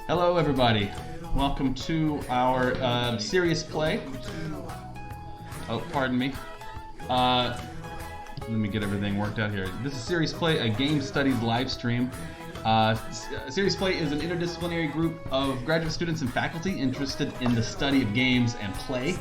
Hello, everybody. Welcome to our serious play. Oh, pardon me. Let me get everything worked out here. This is Serious Play, a game studies live stream. Serious Play is an interdisciplinary group of graduate students and faculty interested in the study of games and play.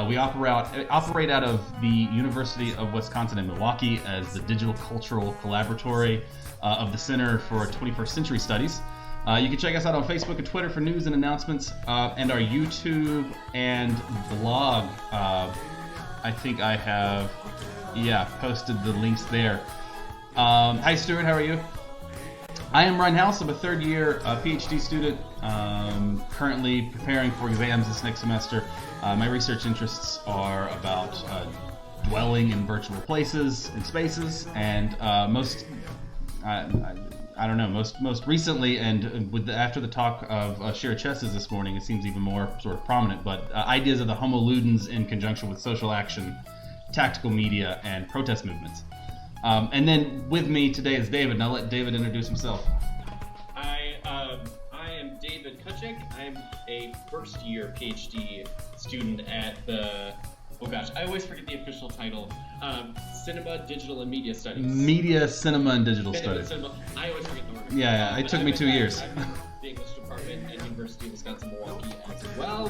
We operate out of the University of Wisconsin in Milwaukee as the Digital Cultural Collaboratory of the Center for 21st Century Studies. You can check us out on Facebook and Twitter for news and announcements, and our YouTube and blog. I think I have, posted the links there. Hi, Stuart. How are you? I am Ryan House. I'm a third-year PhD student, currently preparing for exams this next semester. My research interests are about dwelling in virtual places and spaces, and most recently, and after the talk of Shira Chesses this morning, it seems even more sort of prominent, but ideas of the homo ludens in conjunction with social action, tactical media, and protest movements. And then with me today is David, and I'll let David introduce himself. I am David Kuchik. I'm a first-year PhD student at the, I always forget the official title, Cinema, Digital, and Media Studies. Media, Cinema, and Digital Studies. I always forget the word. Yeah, it took me 2 years. I'm in the English department at University of Wisconsin-Milwaukee as well.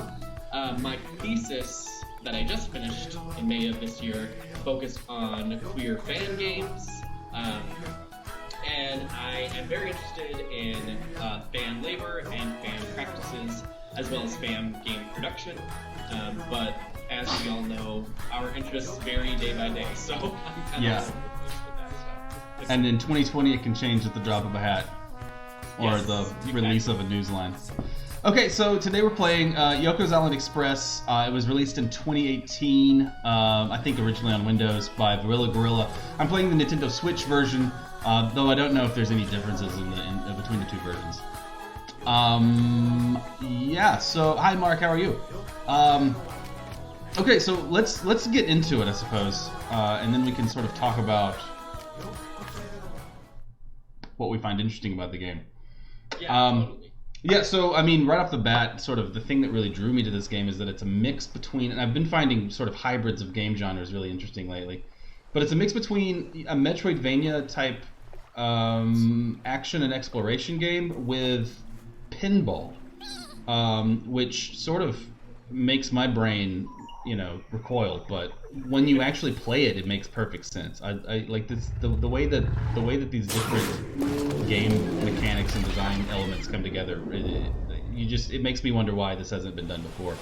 My thesis that I just finished in May of this year focused on queer fan games. And I am very interested in fan labor and fan practices, as well as fan game production. But as we all know, our interests vary day by day, so I'm kind of with that stuff. And in 2020, it can change at the drop of a hat, or the release of a newsline. Okay, so today we're playing Yoku's Island Express. It was released in 2018, I think originally on Windows by Gorilla. I'm playing the Nintendo Switch version, though I don't know if there's any differences between the two versions. So hi Mark, how are you? Okay, so let's get into it, I suppose, and then we can sort of talk about what we find interesting about the game. Yeah, totally. Yeah, so I mean, right off the bat, sort of the thing that really drew me to this game is that it's a mix between, and I've been finding sort of hybrids of game genres really interesting lately, but it's a mix between a Metroidvania type action and exploration game with pinball, which sort of makes my brain, recoil. But when you actually play it, it makes perfect sense. I like this the way that these different game mechanics and design elements come together. It makes me wonder why this hasn't been done before.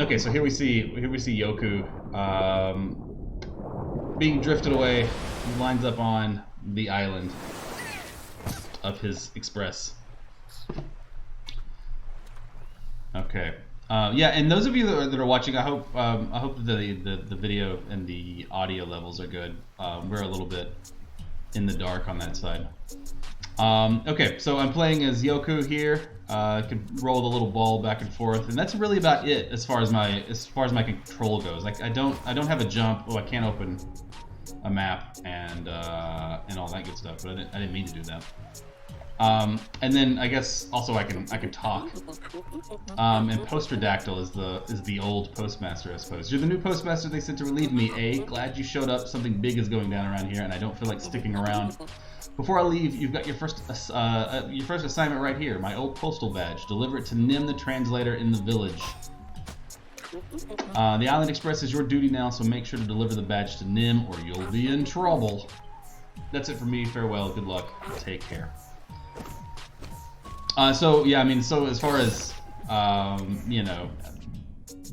Okay, so here we see Yoku being drifted away. He lines up on the island of his express. Okay. And those of you that are watching, I hope that the video and the audio levels are good. We're a little bit in the dark on that side. Okay, so I'm playing as Yoku here. I can roll the little ball back and forth, and that's really about it as far as my control goes. Like I don't have a jump. Oh, I can't open a map and all that good stuff. But I didn't mean to do that. And then I guess also I can talk. And Posterdactyl is the old postmaster, I suppose. You're the new postmaster they sent to relieve me, eh? Glad you showed up. Something big is going down around here, and I don't feel like sticking around. Before I leave, you've got your first assignment right here. My old postal badge. Deliver it to Nim the translator in the village. The Island Express is your duty now, so make sure to deliver the badge to Nim, or you'll be in trouble. That's it for me. Farewell. Good luck. Take care. So as far as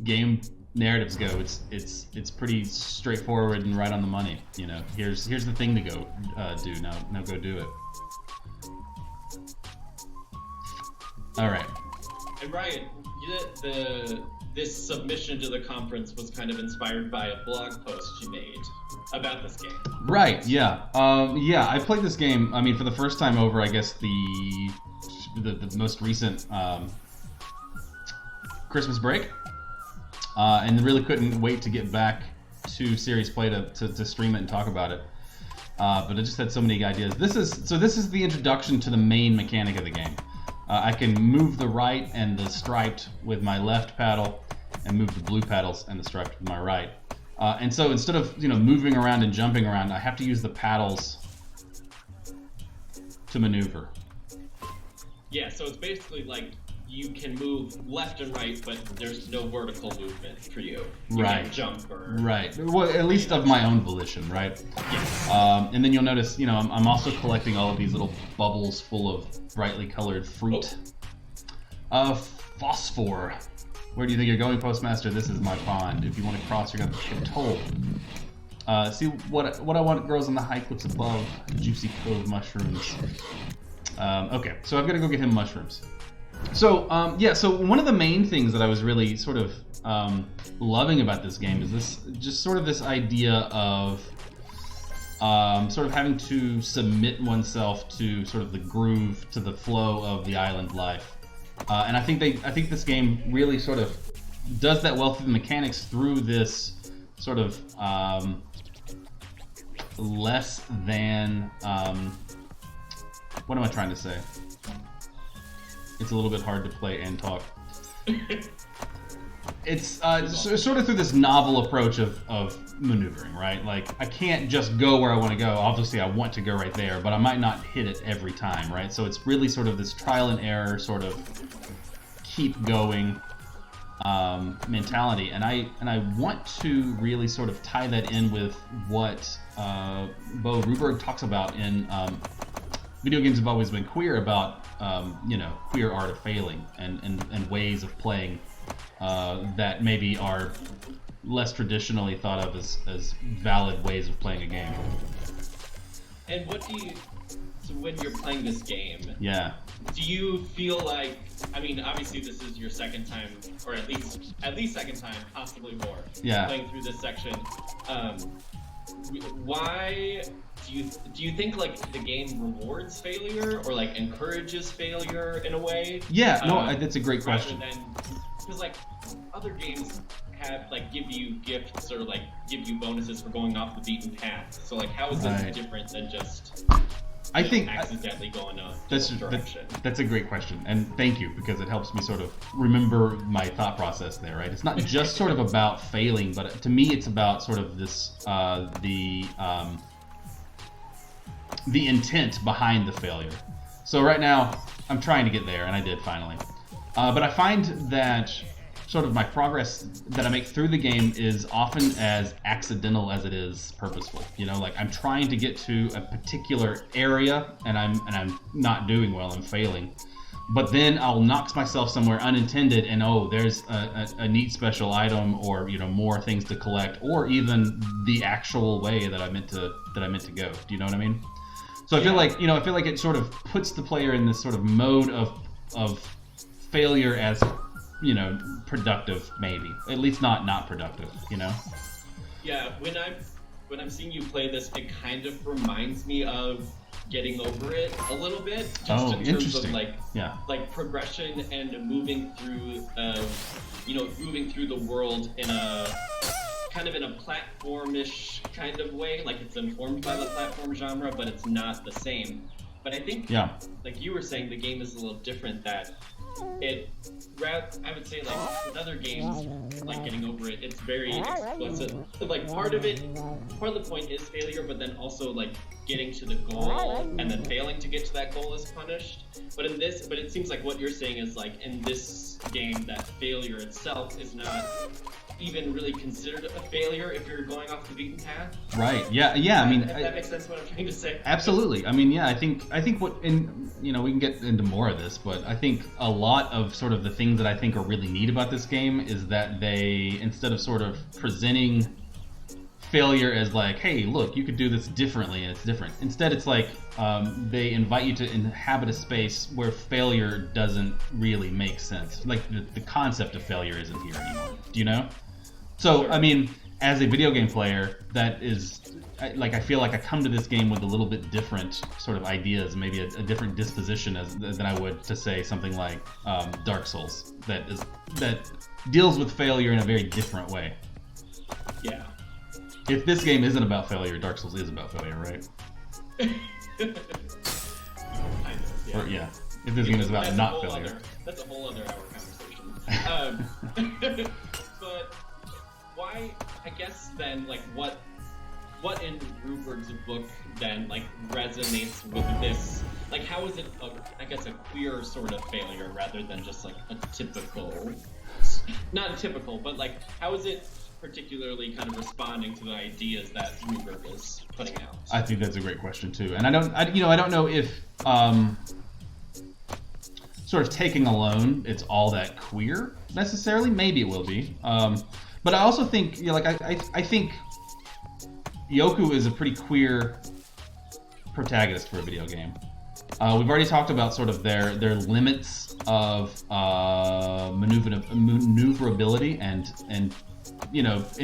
game narratives go, it's pretty straightforward and right on the money. Here's the thing to go do. Now go do it. All right. And Ryan, this submission to the conference was kind of inspired by a blog post you made about this game. Right. Yeah. I played this game. I mean, for the first time over, I guess the most recent Christmas break, and really couldn't wait to get back to Serious Play to stream it and talk about it. But I just had so many ideas. This is the introduction to the main mechanic of the game. I can move the right and the striped with my left paddle, and move the blue paddles and the striped with my right. And so instead of moving around and jumping around, I have to use the paddles to maneuver. Yeah, so it's basically like you can move left and right, but there's no vertical movement for you. You Right. can't jump or... Right. Well, at least of my own volition, right? Yes. And then you'll notice, I'm also collecting all of these little bubbles full of brightly colored fruit. Phosphor. Where do you think you're going, Postmaster? This is my pond. If you want to cross, you're going to get told. See what I want grows on the high cliffs above. Juicy cove mushrooms. Okay, so I've got to go get him mushrooms. So so one of the main things that I was really sort of loving about this game is this idea of sort of having to submit oneself to sort of the groove, to the flow of the island life. And I think this game really sort of does that well through the mechanics, through this sort of less than what am I trying to say? It's a little bit hard to play and talk. It's sort of through this novel approach of maneuvering, right? Like, I can't just go where I want to go. Obviously, I want to go right there, but I might not hit it every time, right? So it's really sort of this trial and error, sort of keep going mentality, and I want to really sort of tie that in with what Bo Ruberg talks about in Video Games Have Always Been Queer, about queer art of failing and ways of playing that maybe are less traditionally thought of as valid ways of playing a game. And so when you're playing this game, do you feel like, I mean, obviously this is your second time, or at least second time, possibly more, playing through this section. Why do you think like the game rewards failure or like encourages failure in a way? Yeah, no, that's a great question. Because like other games have like give you gifts or like give you bonuses for going off the beaten path. So like how is this different than just accidentally going a direction? That's a great question, and thank you, because it helps me sort of remember my thought process there, right? It's not just sort of about failing, but to me it's about sort of this the intent behind the failure. So right now I'm trying to get there, and I did finally. But I find that sort of my progress that I make through the game is often as accidental as it is purposeful. Like I'm trying to get to a particular area, and I'm not doing well, I'm failing. But then I'll knock myself somewhere unintended, and there's a neat special item, or more things to collect, or even the actual way that I meant to go. Do you know what I mean? So I feel like it sort of puts the player in this sort of mode of failure as productive, maybe. At least not productive, Yeah, when I'm seeing you play this, it kind of reminds me of Getting Over It a little bit, just in terms of like progression and moving through the world in a kind of in a platformish kind of way. Like it's informed by the platform genre, but it's not the same. But I think, like you were saying, the game is a little different. That I would say, like with other games, like Getting Over It, it's very explicit. Like part of the point is failure, but then also like getting to the goal and then failing to get to that goal is punished. But it seems like what you're saying is like in this game that failure itself is not even really considered a failure if you're going off the beaten path. Right. Yeah. I mean, if that makes sense what I'm trying to say. Absolutely. I mean, I think what, and we can get into more of this, but I think a lot of sort of the things that I think are really neat about this game is that they, instead of sort of presenting failure as like, hey, look, you could do this differently and it's different. Instead, it's like they invite you to inhabit a space where failure doesn't really make sense. Like the concept of failure isn't here anymore. Do you know? So, I mean, as a video game player, that is, like, I feel like I come to this game with a little bit different sort of ideas, maybe a different disposition than I would to say something like Dark Souls, that deals with failure in a very different way. Yeah. If this game isn't about failure, Dark Souls is about failure, right? Kind of, yeah. if this game is about not failure. That's a whole other hour conversation. But why? I guess then, like, what in Rupert's book then like resonates with this? Like, how is it? I guess a queer sort of failure rather than just like a typical, not a typical, but like how is it particularly kind of responding to the ideas that Rupert is putting out? I think that's a great question too, and I don't know if sort of taking alone it's all that queer necessarily. Maybe it will be, but I also think I think Yoku is a pretty queer protagonist for a video game. We've already talked about sort of their limits of maneuverability and in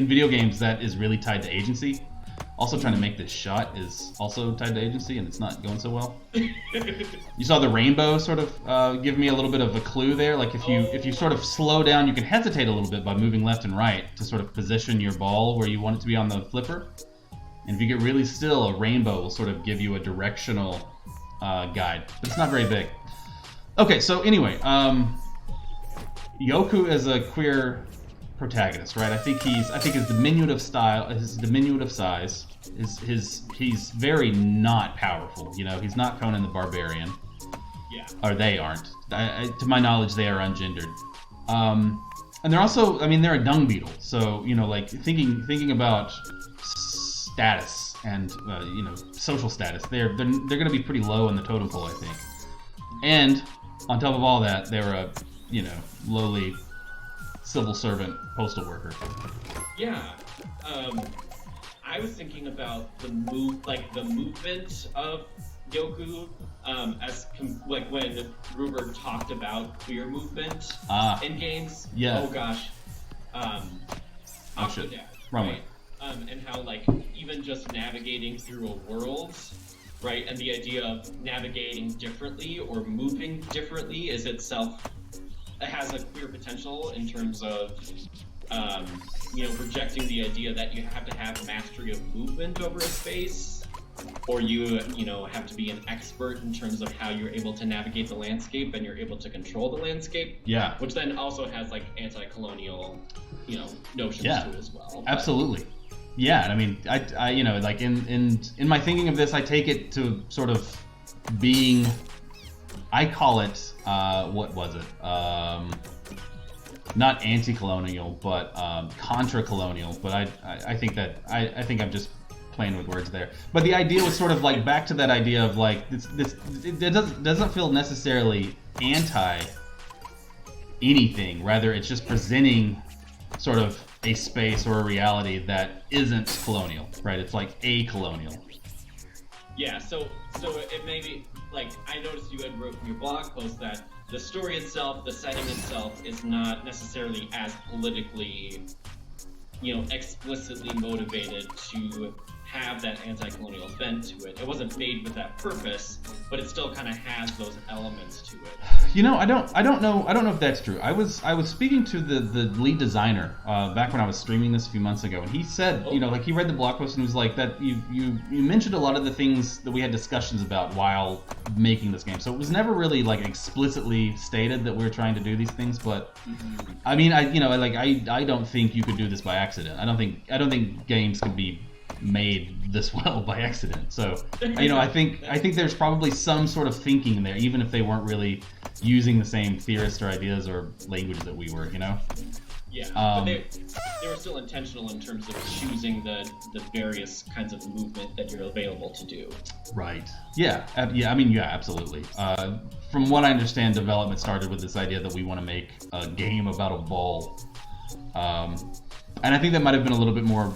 video games that is really tied to agency. Also, trying to make this shot is also tied to agency, and it's not going so well. You saw the rainbow sort of give me a little bit of a clue there. Like if you sort of slow down, you can hesitate a little bit by moving left and right to sort of position your ball where you want it to be on the flipper. And if you get really still, a rainbow will sort of give you a directional guide, but it's not very big. Okay, so anyway, Yoku is a queer protagonist, right? I think his diminutive style, his diminutive size, he's very not powerful. He's not Conan the Barbarian. Yeah. Or they aren't. To my knowledge, they are ungendered. And they're also, they're a dung beetle. So like thinking about status and social status, they're going to be pretty low in the totem pole, I think. And on top of all that, they're a lowly civil servant postal worker. Yeah. I was thinking about the movement of Yoku like when Rupert talked about queer movement in games. Yeah. Oh gosh. Shit. Wrong way. And how like even just navigating through a world, right, and the idea of navigating differently or moving differently is itself has a queer potential in terms of rejecting the idea that you have to have mastery of movement over a space, or you have to be an expert in terms of how you're able to navigate the landscape and you're able to control the landscape. Yeah. Which then also has like anti-colonial notions to it as well. Absolutely. Yeah, I like in my thinking of this, I take it to sort of being, I call it, what was it? Not anti-colonial, but contra-colonial. But I think I'm just playing with words there. But the idea was sort of like back to that idea of like it doesn't feel necessarily anti anything. Rather, it's just presenting sort of a space or a reality that isn't colonial, right? It's like a-colonial. Yeah, so it may be, like, I noticed you had wrote in your blog post that the story itself, the setting itself, is not necessarily as politically, explicitly motivated to have that anti-colonial bent to it. It wasn't made with that purpose, but it still kind of has those elements to it. I don't know if that's true. I was speaking to the lead designer back when I was streaming this a few months ago, and he said, like he read the blog post and was like that you mentioned a lot of the things that we had discussions about while making this game. So it was never really like explicitly stated that we were trying to do these things, but I don't think you could do this by accident. I don't think games could be made this well by accident. So I think there's probably some sort of thinking there, even if they weren't really using the same theorists or ideas or language that we were, Yeah, but they were still intentional in terms of choosing the various kinds of movement that you're available to do. Right. Yeah. Absolutely. From what I understand, development started with this idea that we want to make a game about a ball, and I think that might have been a little bit more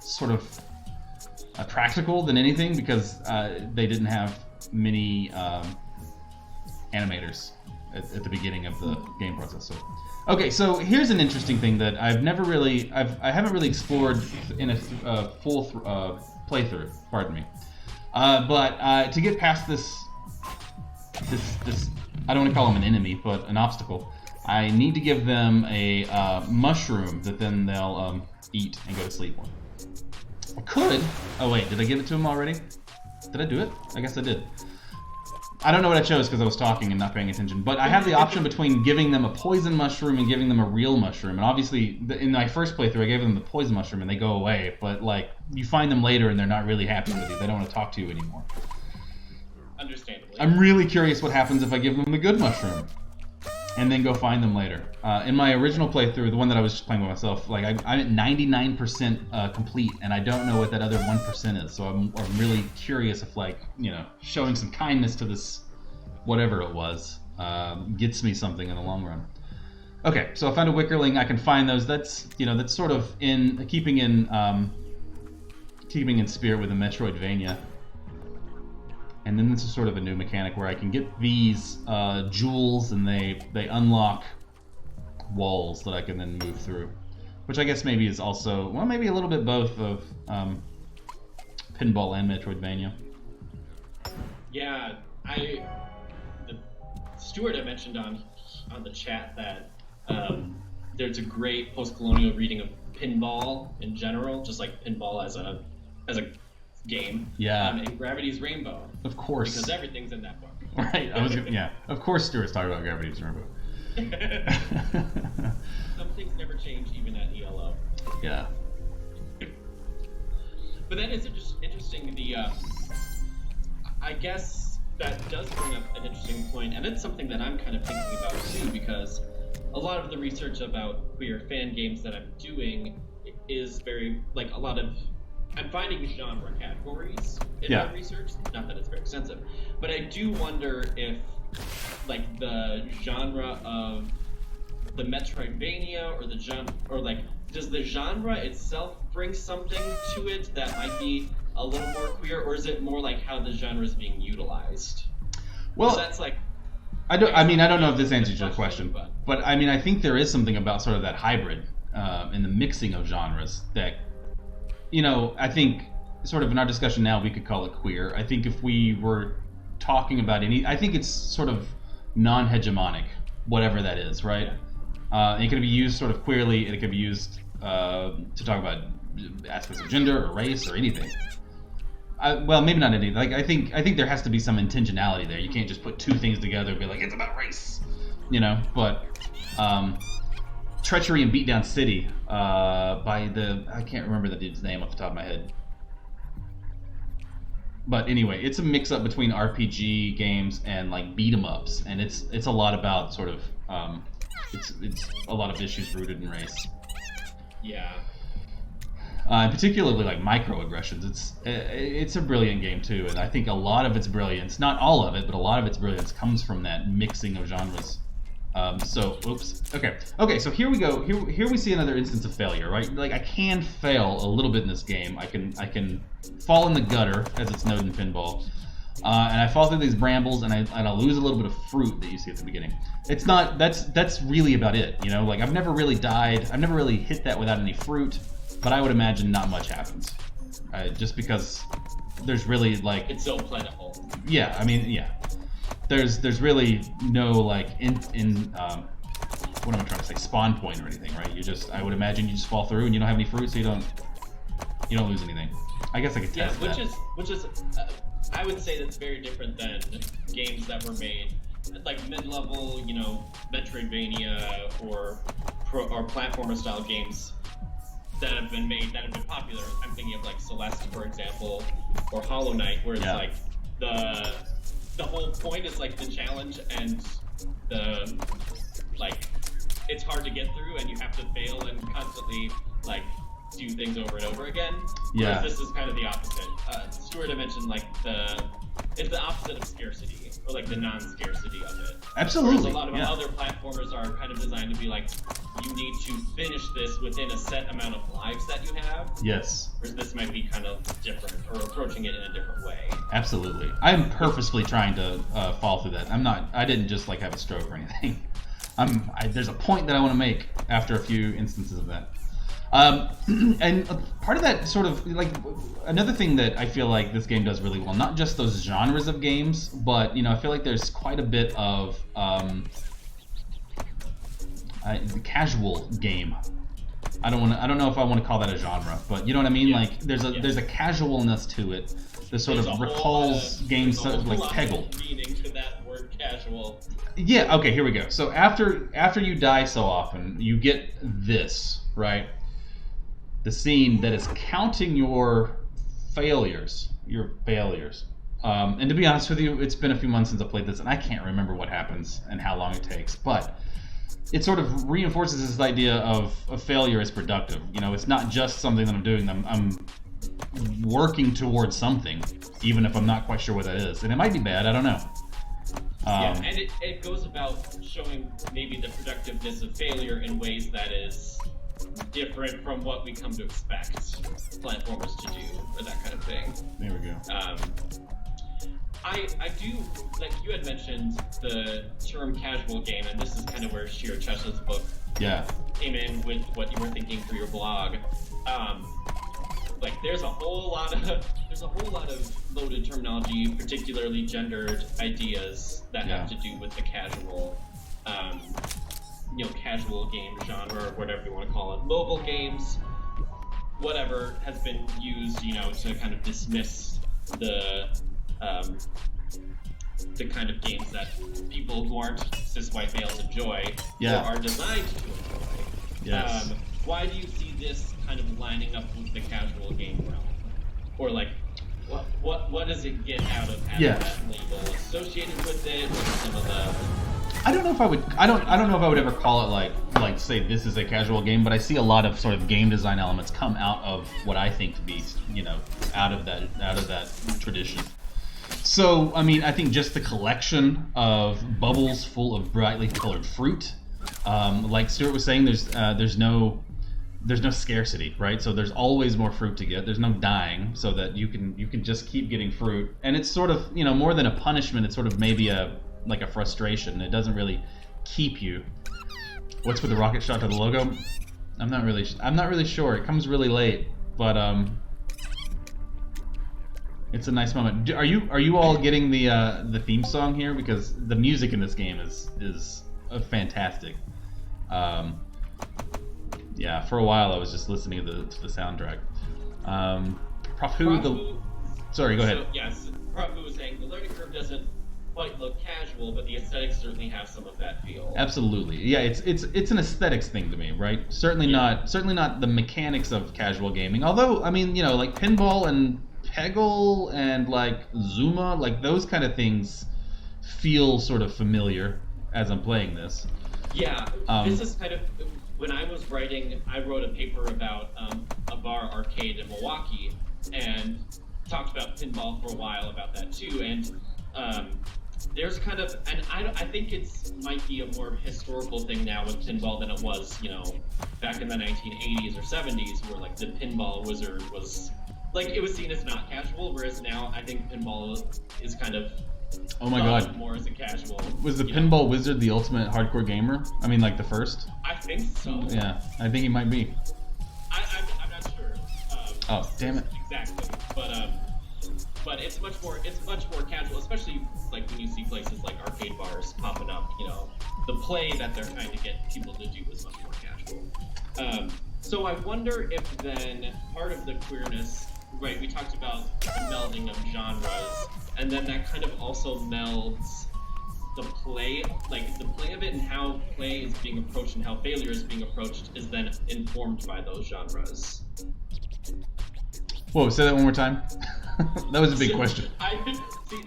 sort of practical than anything, because they didn't have many animators at the beginning of the game process. So, okay, so here's an interesting thing that I haven't really explored in a full playthrough. Pardon me, but to get past this, I don't want to call them an enemy, but an obstacle. I need to give them a mushroom that then they'll eat and go to sleep on. I could. Oh wait, did I give it to him already? Did I do it? I guess I did. I don't know what I chose because I was talking and not paying attention, but I have the option between giving them a poison mushroom and giving them a real mushroom. And obviously, in my first playthrough, I gave them the poison mushroom and they go away. But like, you find them later and they're not really happy with you. They don't want to talk to you anymore. Understandably. I'm really curious what happens if I give them the good mushroom and then go find them later. In my original playthrough, the one that I was just playing with myself, like I'm at 99% complete, and I don't know what that other 1% is. So I'm really curious if, like, you know, showing some kindness to this, whatever it was, gets me something in the long run. Okay, so I found a Wickerling. I can find those. That's, you know, that's sort of in keeping in spirit with the Metroidvania. And then this is sort of a new mechanic where I can get these jewels, and they unlock walls that I can then move through, which I guess maybe is also, well, maybe a little bit both of pinball and Metroidvania. Yeah, Stuart had mentioned on the chat that there's a great post-colonial reading of pinball in general, just like pinball as a game. Yeah. And Gravity's Rainbow. Of course. Because everything's in that book. Right. Yeah. Of course, Stuart's talking about Gravity's Rainbow. Some things never change, even at ELO. Yeah. But that is interesting. I guess that does bring up an interesting point, and it's something that I'm kind of thinking about too, because a lot of the research about queer fan games that I'm doing is very, like, I'm finding genre categories in my research. Not that it's very extensive, but I do wonder if, like, the genre of the Metroidvania or the genre, or like, does the genre itself bring something to it that might be a little more queer, or is it more like how the genre is being utilized? Well, that's like, I don't know if this answers your question, but I mean, I think there is something about sort of that hybrid and the mixing of genres that, you know, I think sort of in our discussion now we could call it queer. I think if we were talking about I think it's sort of non-hegemonic, whatever that is, right? It can be used sort of queerly, and it can be used to talk about aspects of gender or race or anything. Well, maybe not anything. Like, I think there has to be some intentionality there. You can't just put two things together and be like, it's about race, you know. But Treachery in Beatdown City by I can't remember the dude's name off the top of my head. But anyway, it's a mix-up between RPG games and, like, beat-em-ups, and it's a lot about sort of it's a lot of issues rooted in race. Yeah. And particularly, like, microaggressions. It's a brilliant game too, and I think a lot of its brilliance, not all of it, but a lot of its brilliance comes from that mixing of genres. Okay, so here we go. Here we see another instance of failure, right? Like, I can fail a little bit in this game. I can fall in the gutter, as it's known in pinball, and I fall through these brambles, and I'll lose a little bit of fruit that you see at the beginning. It's not, that's really about it, you know? Like, I've never really died. I've never really hit that without any fruit, but I would imagine not much happens, just because there's really, like, it's so plentiful. Yeah, I mean, yeah. There's really no, like, what am I trying to say, spawn point or anything, right? I would imagine you just fall through and you don't have any fruit, so you don't lose anything. I guess I could test that. Which is I would say that's very different than games that were made, like mid-level, you know, Metroidvania or platformer style games that have been popular. I'm thinking of, like, Celeste, for example, or Hollow Knight, where it's like the whole point is, like, the challenge and the, like, it's hard to get through and you have to fail and constantly, like, do things over and over again. Yeah. Whereas this is kind of the opposite. Stuart had mentioned, like, it's the opposite of scarcity, or, like, the non-scarcity of it. Absolutely. Whereas a lot of other platformers are kind of designed to be like, you need to finish this within a set amount of lives that you have. Yes. Whereas this might be kind of different, or approaching it in a different way. Absolutely. I'm purposefully trying to fall through that. I didn't just, like, have a stroke or anything. There's a point that I want to make after a few instances of that. And part of that sort of, like, another thing that I feel like this game does really well, not just those genres of games, but, you know, I feel like there's quite a bit of the casual game. I don't know if I want to call that a genre, but you know what I mean? Yeah. Like, there's a casualness to it This sort There's of a whole recalls lot of- games there's a whole like lot of Peggle. meaning to that word casual. Yeah, okay, here we go. So after you die so often, you get this, right? The scene that is counting your failures. And to be honest with you, it's been a few months since I played this, and I can't remember what happens and how long it takes. But it sort of reinforces this idea of failure as productive. You know, it's not just something that I'm doing. I'm working towards something, even if I'm not quite sure what that is. And it might be bad, I don't know. Yeah, and it goes about showing maybe the productiveness of failure in ways that is different from what we come to expect platformers to do, or that kind of thing. There we go. I do, like you had mentioned the term casual game, and this is kind of where Shiro Chesh's book came in with what you were thinking for your blog. Like there's a whole lot of loaded terminology, particularly gendered ideas that have to do with the casual casual game genre, or whatever you want to call it. Mobile games, whatever, has been used, to kind of dismiss the kind of games that people who aren't cis white males enjoy, or are designed to enjoy. Yes. Why do you see this kind of lining up with the casual game realm? Or like, what does it get out of having that label associated with it? What are some of the... I don't know if I would. I don't know if I would ever call it like say this is a casual game, but I see a lot of sort of game design elements come out of what I think to be, out of that tradition. So I mean, I think just the collection of bubbles full of brightly colored fruit, like Stuart was saying, there's no scarcity, right? So there's always more fruit to get. There's no dying, so that you can just keep getting fruit, and it's sort of more than a punishment. It's sort of maybe a frustration. It doesn't really keep you. What's with the rocket shot to the logo? I'm not really sure. It comes really late, but it's a nice moment. Are you all getting the theme song here? Because the music in this game is fantastic. Yeah, for a while I was just listening to the soundtrack. Sorry, go ahead. So, yes, Prof was saying the learning curve doesn't quite look casual, but the aesthetics certainly have some of that feel. Absolutely, yeah. It's an aesthetics thing to me, right? Certainly not the mechanics of casual gaming. Although, I mean, like pinball and Peggle and like Zuma, like those kind of things feel sort of familiar as I'm playing this. Yeah, this is kind of when I was writing. I wrote a paper about a bar arcade in Milwaukee and talked about pinball for a while about that too. And there's kind of, and I think it's might be a more historical thing now with pinball than it was, back in the 1980s or 70s, where like the pinball wizard was like, it was seen as not casual, whereas now I think pinball is kind of more as a casual. Was the pinball wizard the ultimate hardcore gamer? I mean, like the first? I think so. Yeah, I think he might be. I'm not sure. Oh, damn it. Exactly, but it's much more casual, especially like when you see places like arcade bars popping up. The play that they're trying to get people to do is much more casual. So I wonder if then part of the queerness, right? We talked about the melding of genres, and then that kind of also melds the play, like the play of it, and how play is being approached and how failure is being approached is then informed by those genres. Whoa, say that one more time. That was a big question.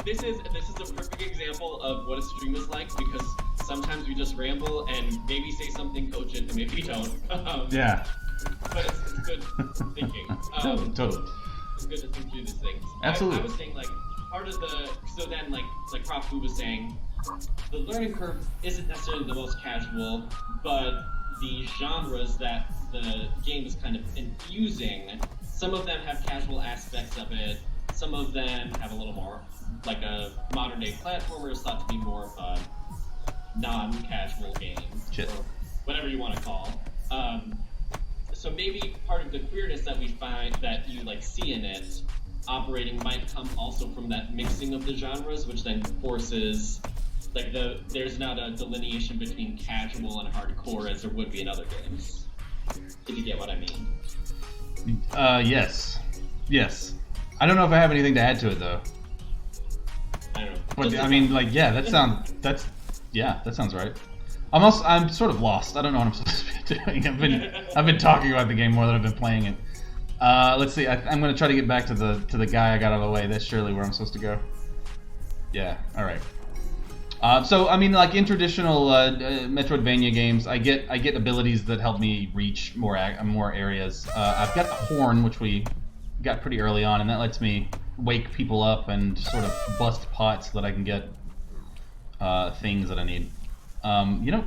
This is a perfect example of what a stream is like, because sometimes we just ramble and maybe say something cogent and maybe don't. Yeah. But it's good thinking. Totally. It's good to think through these things. Absolutely. I was saying, like, part of the, so then like Prof Fu was saying, the learning curve isn't necessarily the most casual, but the genres that the game is kind of infusing, some of them have casual aspects of it, some of them have a little more, like a modern day platformer is thought to be more of a non-casual game, or whatever you want to call. So maybe part of the queerness that we find, that you like see in it operating, might come also from that mixing of the genres, which then forces, like, there's not a delineation between casual and hardcore as there would be in other games. If you get what I mean. Yes. I don't know if I have anything to add to it though. I don't know. But I mean, like, yeah, that sounds right. I'm sort of lost. I don't know what I'm supposed to be doing. I've been talking about the game more than I've been playing it. Let's see. I'm gonna try to get back to the guy I got out of the way. That's surely where I'm supposed to go. Yeah. All right. So I mean, like in traditional Metroidvania games, I get abilities that help me reach more areas. I've got the horn, which we got pretty early on, and that lets me wake people up and sort of bust pots so that I can get things that I need. You know,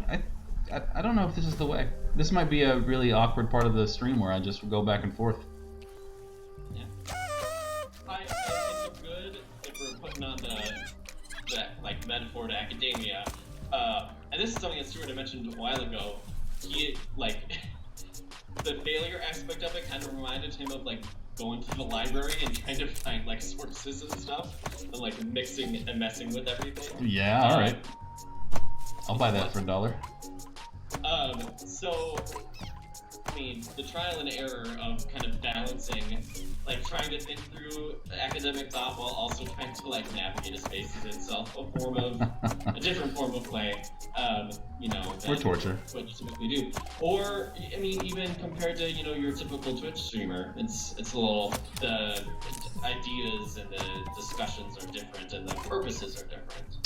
I don't know if this is the way. This might be a really awkward part of the stream where I just go back and forth. Yeah. It's good if we're putting on that like metaphor to academia. And this is something that Stuart had mentioned a while ago. He like the failure aspect of it kind of reminded him of like going to the library and trying to find like sources and stuff, and like mixing and messing with everything. Yeah, all right. I'll buy that for $1. So, I mean, the trial and error of kind of balancing, like trying to think through academic thought while also trying to like navigate a space is itself a different form of play, you know. Or torture. What you typically do. Or, I mean, even compared to, you know, your typical Twitch streamer, it's a little, the ideas and the discussions are different and the purposes are different.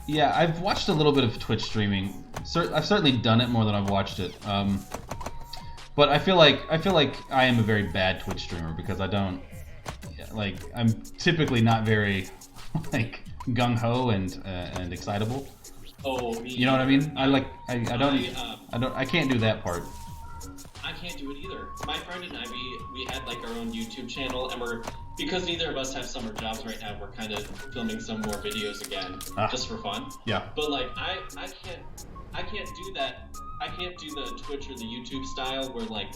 Yeah, I've watched a little bit of Twitch streaming. I've certainly done it more than I've watched it. But I feel like I am a very bad Twitch streamer because I don't like. I'm typically not very like gung ho and excitable. Oh, me. You know what I mean? I can't do that part. I can't do it either. My friend and I, we had like our own YouTube channel, and because neither of us have summer jobs right now, we're kind of filming some more videos again, just for fun. Yeah. But like, I can't do that. I can't do the Twitch or the YouTube style where like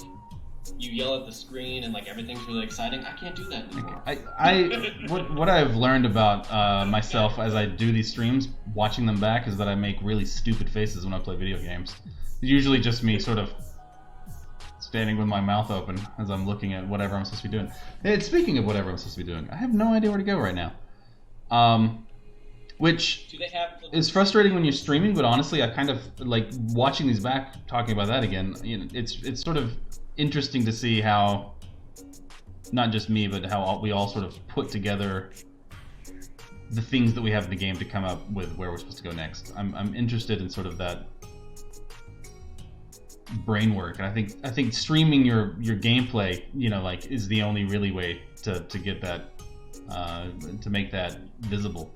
you yell at the screen and like everything's really exciting. I can't do that anymore. What I've learned about myself as I do these streams, watching them back, is that I make really stupid faces when I play video games. It's usually just me sort of standing with my mouth open as I'm looking at whatever I'm supposed to be doing. Hey, speaking of whatever I'm supposed to be doing, I have no idea where to go right now. Which is frustrating when you're streaming, but honestly, I kind of like watching these back, talking about that again. You know, it's sort of interesting to see how, not just me, but how we all sort of put together the things that we have in the game to come up with where we're supposed to go next. I'm interested in sort of that brain work, and I think streaming your gameplay, you know, like, is the only really way to get that to make that visible.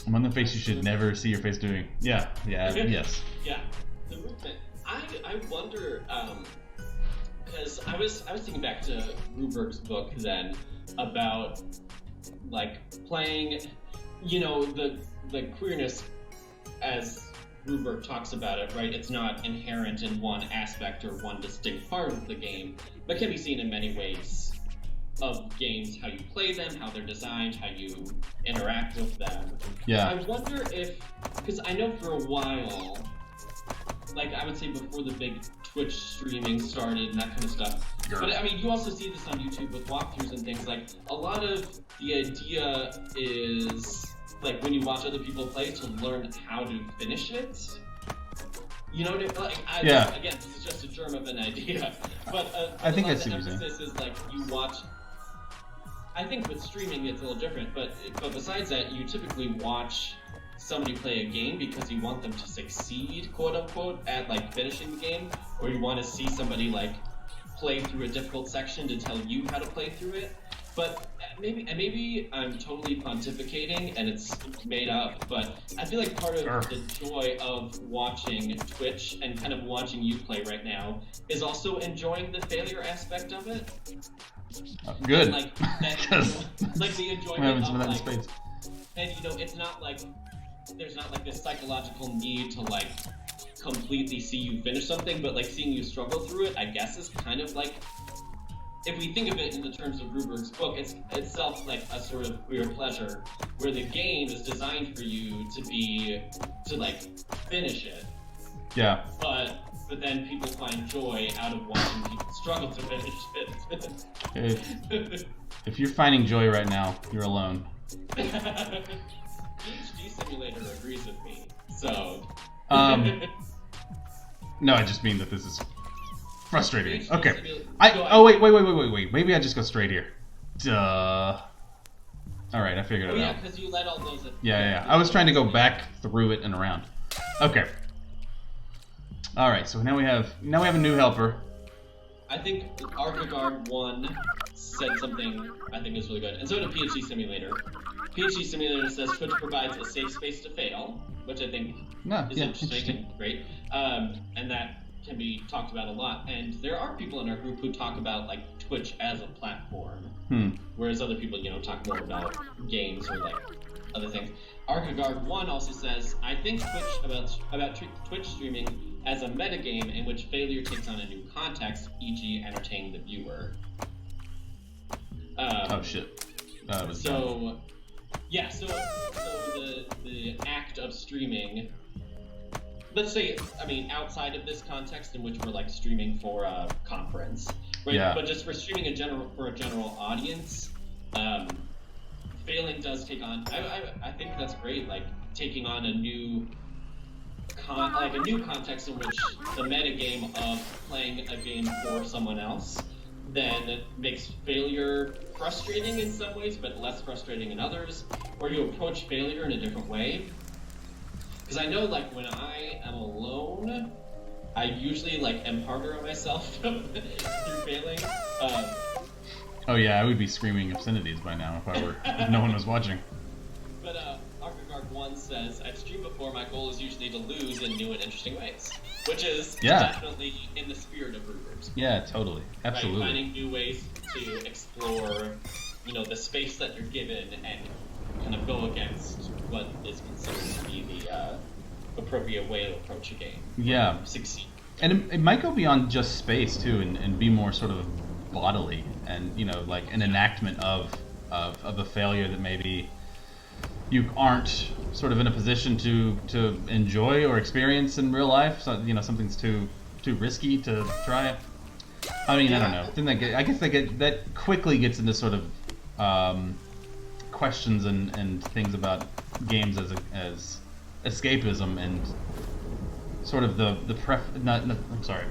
Among the face you should never see your face doing. Yeah, yes. Yeah, the movement. I wonder, because I was thinking back to Ruberg's book then about like playing, you know, the queerness as Ruberg talks about it, right? It's not inherent in one aspect or one distinct part of the game, but can be seen in many ways of games, how you play them, how they're designed, how you interact with them. Yeah. I wonder if, because I know for a while, like I would say before the big Twitch streaming started and that kind of stuff, but I mean, you also see this on YouTube with walkthroughs and things, like a lot of the idea is like when you watch other people play to learn how to finish it. You know, like again, this is just a germ of an idea, but I think the emphasis is like you watch. I think with streaming it's a little different, but besides that, you typically watch somebody play a game because you want them to succeed, quote unquote, at like finishing the game, or you want to see somebody like play through a difficult section to tell you how to play through it. But maybe I'm totally pontificating and it's made up, but I feel like part of the joy of watching Twitch and kind of watching you play right now is also enjoying the failure aspect of it. Good. And like that, like the enjoyment of like, space. And you know, it's not like there's not like this psychological need to like completely see you finish something, but like seeing you struggle through it, I guess, is kind of like, if we think of it in the terms of Ruberg's book, it's itself like a sort of weird pleasure, where the game is designed for you to like finish it. Yeah. But but then people find joy out of watching people struggle to finish it. If you're finding joy right now, you're alone. PhD Simulator agrees with me, so... No, I just mean that this is frustrating. PhD Okay. Oh, Wait. Maybe I just go straight here. Duh. Alright, I figured it out. Yeah, because you let all those... Yeah. I was trying to go back through it and around. Okay. Alright, so now we have a new helper. I think Archigard 1 said something I think is really good, and so did PhD Simulator. PhD Simulator says Twitch provides a safe space to fail, which I think is interesting and great, and that can be talked about a lot. And there are people in our group who talk about like Twitch as a platform, whereas other people, talk more about games or like other things. Archigard 1 also says, I think about Twitch streaming as a metagame in which failure takes on a new context, e.g. entertaining the viewer. Oh shit. So the act of streaming, let's say, outside of this context in which we're like streaming for a conference, right? Yeah. But just for streaming for a general audience, failing does take on. I think that's great. Like taking on a new context in which the metagame of playing a game for someone else then makes failure frustrating in some ways, but less frustrating in others, or you approach failure in a different way. Because I know, like, when I am alone, I usually, like, am harder on myself through failing. Oh yeah, I would be screaming obscenities by now if no one was watching. But Archigard 1 says, I've streamed before, my goal is usually to lose in new and interesting ways. Which is definitely in the spirit of Rupert. Yeah, totally. Absolutely. Right? Finding new ways to explore, the space that you're given and kind of go against what is considered to be the appropriate way to approach a game. Yeah. Succeed. And it might go beyond just space, too, and be more sort of bodily and, like an enactment of a failure that maybe you aren't sort of in a position to enjoy or experience in real life. So something's too risky to try. I don't know. Then I guess that quickly gets into sort of questions and things about games as escapism and sort of I'm sorry,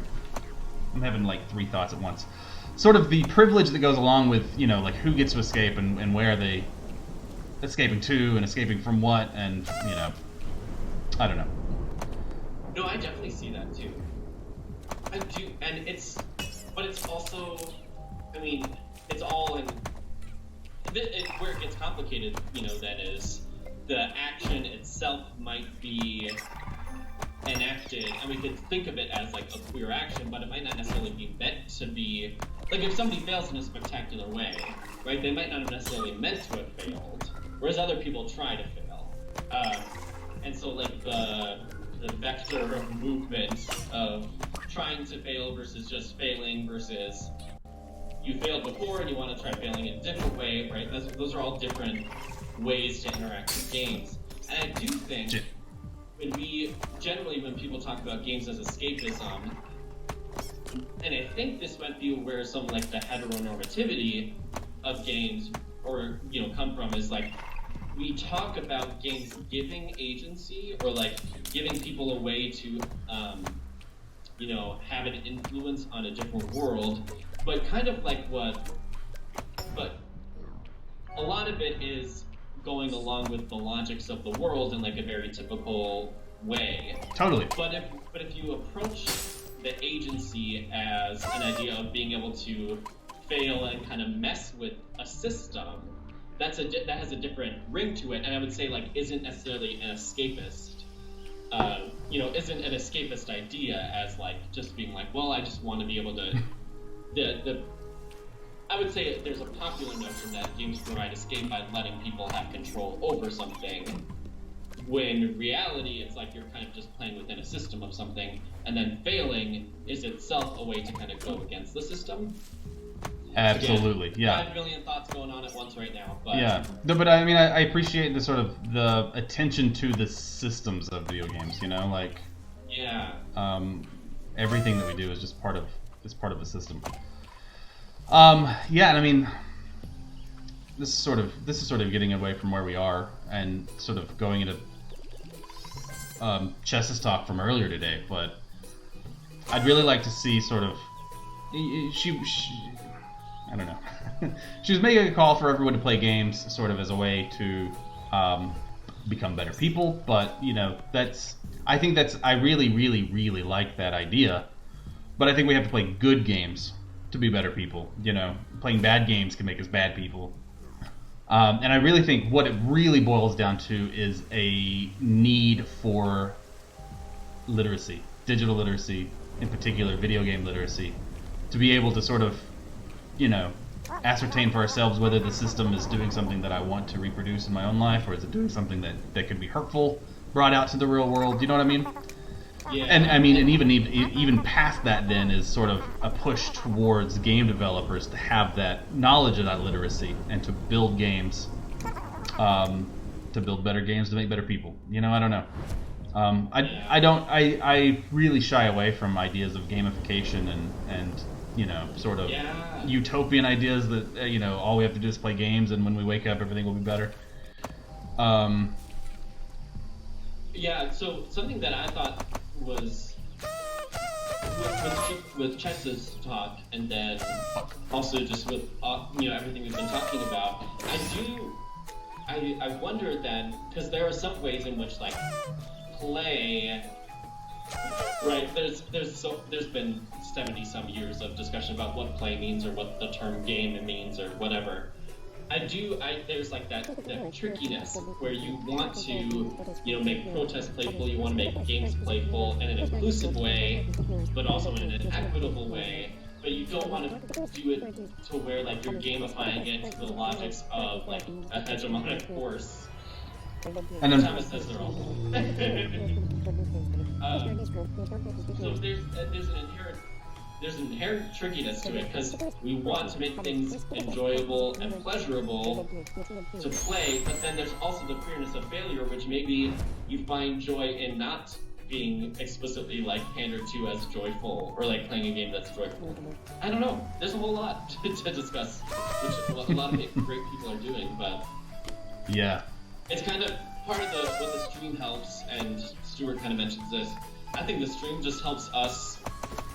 I'm having like three thoughts at once. Sort of the privilege that goes along with like who gets to escape and where are they escaping to and escaping from what, and I don't know. No, I definitely see that too. I do, and it's also, it's all in where it gets complicated. That is, the action itself might be enacted, and we could think of it as like a queer action, but it might not necessarily be meant to be. Like if somebody fails in a spectacular way, right? They might not have necessarily meant to have failed. Whereas other people try to fail. And so like the vector of movement of trying to fail versus just failing versus you failed before and you want to try failing in a different way, right? Those are all different ways to interact with games. And I do think when people talk about games as escapism, and I think this might be where some like the heteronormativity of games come from, is like we talk about games giving agency or like giving people a way to have an influence on a different world, but kind of like but a lot of it is going along with the logics of the world in like a very typical way. Totally. But if you approach the agency as an idea of being able to fail and kind of mess with a system, that has a different ring to it, and I would say like isn't necessarily an escapist. Isn't an escapist idea as like just being like, well, I just want to be able to. I would say there's a popular notion that games provide escape by letting people have control over something, when in reality it's like you're kind of just playing within a system of something, and then failing is itself a way to kind of go against the system. Absolutely. Again, yeah. 5 million thoughts going on at once right now. But yeah. No, but I appreciate the sort of the attention to the systems of video games. Yeah. everything that we do is just part of the system. Yeah, and I mean, this is sort of getting away from where we are and sort of going into Chess's talk from earlier today, but I'd really like to see sort of she I don't know. She was making a call for everyone to play games sort of as a way to become better people, but you know, I really like that idea, but I think we have to play good games to be better people. You know, playing bad games can make us bad people. And I really think what it really boils down to is a need for literacy, digital literacy, in particular video game literacy, to be able to sort of, you know, ascertain for ourselves whether the system is doing something that I want to reproduce in my own life, or is it doing something that could be hurtful, brought out to the real world. You know what I mean? Yeah. And I mean, and even past that, then is sort of a push towards game developers to have that knowledge of that literacy and to build games, to build better games, to make better people. You know, I don't know. I really shy away from ideas of gamification and you know, sort of utopian ideas that you know, all we have to do is play games and when we wake up everything will be better. Yeah, so something that I thought was with Chess's talk, and then also just with you know, everything we've been talking about, I wonder then, because there are some ways in which like play, right? There's been 70 some years of discussion about what play means or what the term game means or whatever. There's like that trickiness where you want to, you know, make protests playful, you want to make games playful in an inclusive way, but also in an equitable way, but you don't want to do it to where like you're gamifying it to the logics of like a hegemonic force. And then, Thomas says they're all. So there's an inherent trickiness to it, because we want to make things enjoyable and pleasurable to play, but then there's also the fearness of failure, which maybe you find joy in not being explicitly like pandered to as joyful, or like playing a game that's joyful. I don't know. There's a whole lot to discuss, which a lot of great people are doing, but yeah, it's kind of part of what the stream helps, and Stuart kind of mentions this. I think the stream just helps us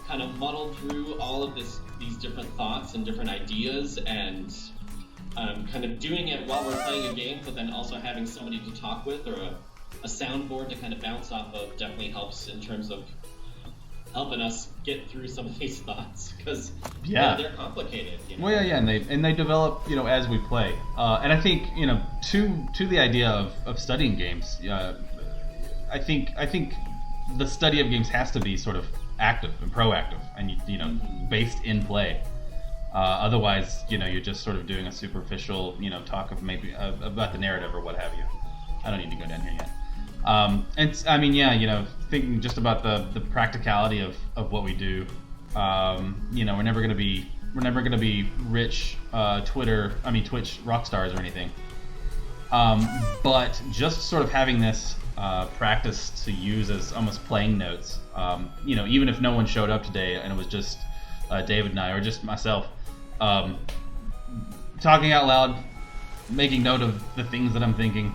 kind of muddle through all of these different thoughts and different ideas, and kind of doing it while we're playing a game, but then also having somebody to talk with, or a soundboard to kind of bounce off of, definitely helps in terms of helping us get through some of these thoughts, because they're complicated. You know? Well, yeah, and they develop, you know, as we play. And I think, you know, to the idea of studying games, I think the study of games has to be sort of active and proactive, and you know, based in play. Otherwise, you know, you're just sort of doing a superficial, you know, talk of maybe about the narrative or what have you. I don't need to go down here yet. And I mean, yeah, you know, thinking just about the practicality of what we do. You know, we're never gonna be rich Twitch rock stars or anything. But just sort of having this practice to use as almost playing notes. You know, even if no one showed up today and it was just David and I, or just myself, talking out loud, making note of the things that I'm thinking,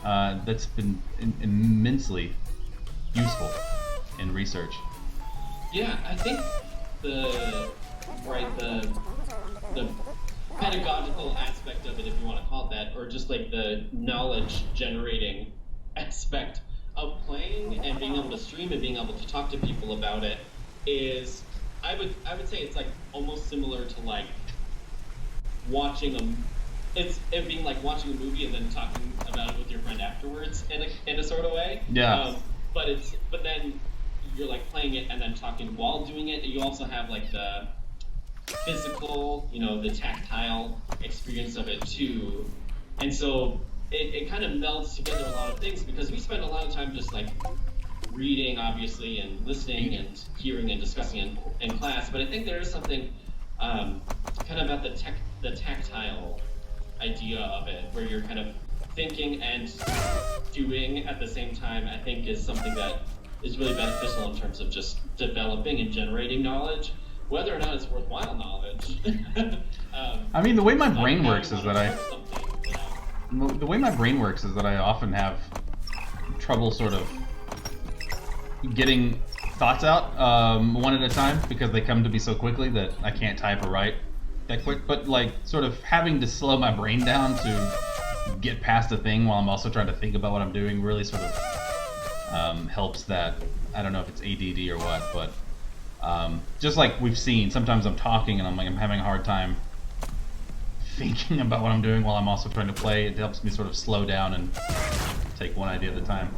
that's been immensely useful in research. Yeah, I think the pedagogical aspect of it, if you want to call it that, or just like the knowledge generating aspect of playing and being able to stream and being able to talk to people about it is, I would say it's like almost similar to like watching it being like watching a movie and then talking about it with your friend afterwards in a sort of way. Yeah. But then you're like playing it and then talking while doing it. You also have like the physical, you know, the tactile experience of it too. And so it kind of melds together a lot of things, because we spend a lot of time just like reading, obviously, and listening and hearing and discussing in class. But I think there is something kind of at the tactile idea of it, where you're kind of thinking and doing at the same time. I think is something that is really beneficial in terms of just developing and generating knowledge, whether or not it's worthwhile knowledge. I mean, the way my brain works is that the way my brain works is that I often have trouble sort of getting thoughts out one at a time because they come to me so quickly that I can't type or write that quick. But like sort of having to slow my brain down to get past a thing while I'm also trying to think about what I'm doing really sort of helps that. I don't know if it's ADD or what, but just like we've seen, sometimes I'm talking and I'm having a hard time thinking about what I'm doing while I'm also trying to play. It helps me sort of slow down and take one idea at a time.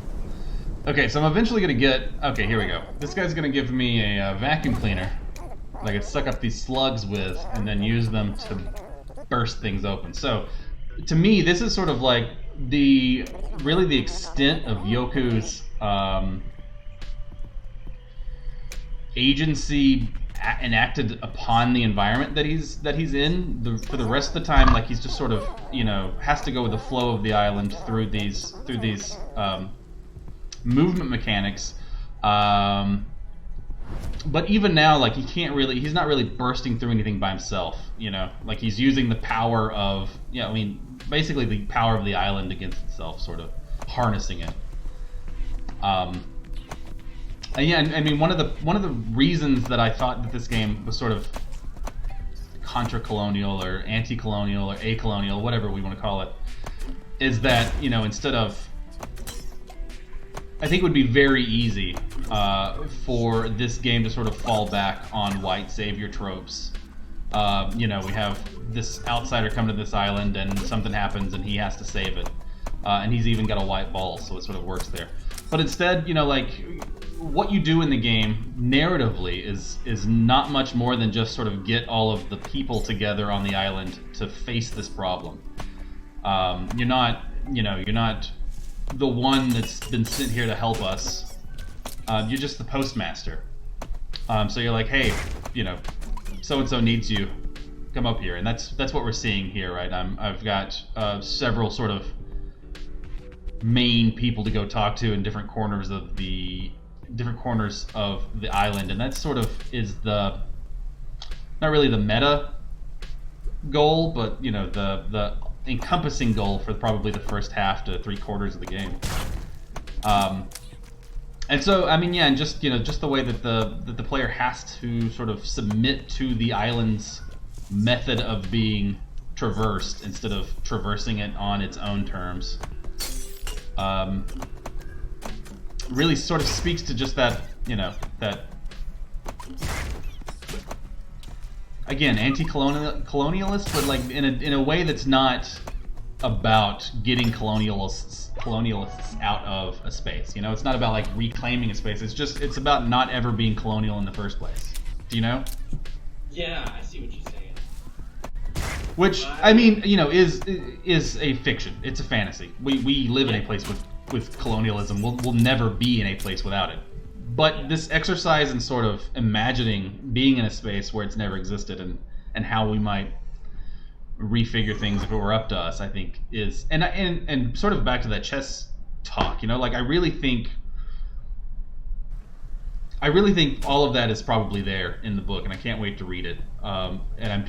Okay, so I'm eventually gonna get, okay, here we go. This guy's gonna give me a vacuum cleaner that I can suck up these slugs with and then use them to burst things open. So, to me, this is sort of like really the extent of Yoku's agency enacted upon the environment that he's in. For the rest of the time, like he's just sort of, you know, has to go with the flow of the island through these movement mechanics. But even now, like he's not really bursting through anything by himself, you know? Like he's using the power of, you know, I mean, basically the power of the island against itself, sort of harnessing it. And yeah, I mean, one of the reasons that I thought that this game was sort of contra-colonial or anti-colonial or a-colonial, whatever we want to call it, is that, you know, instead of, I think it would be very easy for this game to sort of fall back on white savior tropes. You know, we have this outsider come to this island and something happens and he has to save it. And he's even got a white ball, so it sort of works there. But instead, you know, like, what you do in the game narratively is not much more than just sort of get all of the people together on the island to face this problem. You're not the one that's been sent here to help us. You're just the postmaster. So you're like, hey, you know, so-and-so needs you. Come up here. And that's what we're seeing here, right? I've got several sort of main people to go talk to in different corners of the island, and that sort of is not really the meta goal, but, you know, the encompassing goal for probably the first half to 3/4 of the game. And so, I mean, yeah, and just, you know, just the way that the player has to sort of submit to the island's method of being traversed instead of traversing it on its own terms. Really sort of speaks to just that, you know, that, again, anti-colonialist, but like in a way that's not about getting colonialists out of a space. You know, it's not about like reclaiming a space. It's about not ever being colonial in the first place. Do you know? Yeah, I see what you're saying. Which, I mean, you know, is a fiction. It's a fantasy. We live in a place with colonialism. We'll never be in a place without it. But this exercise in sort of imagining being in a space where it's never existed and how we might refigure things if it were up to us, I think is, and sort of back to that chess talk, you know, like I really think all of that is probably there in the book, and I can't wait to read it. And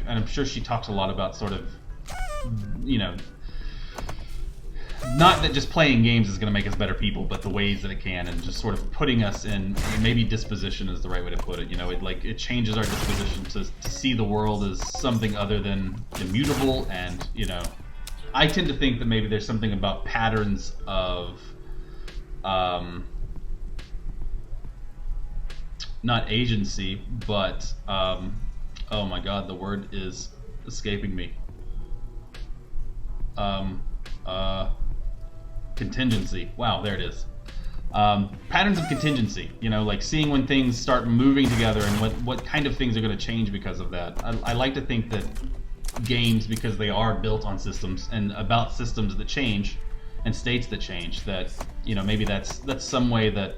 I'm sure she talks a lot about sort of, you know, not that just playing games is going to make us better people, but the ways that it can, and just sort of putting us in, maybe disposition is the right way to put it. You know, it changes our disposition to see the world as something other than immutable. And, you know, I tend to think that maybe there's something about patterns of, not agency, but, oh my god, the word is escaping me. Contingency. Wow, there it is. Patterns of contingency. You know, like seeing when things start moving together and what kind of things are going to change because of that. I like to think that games, because they are built on systems and about systems that change and states that change, that, you know, maybe that's some way that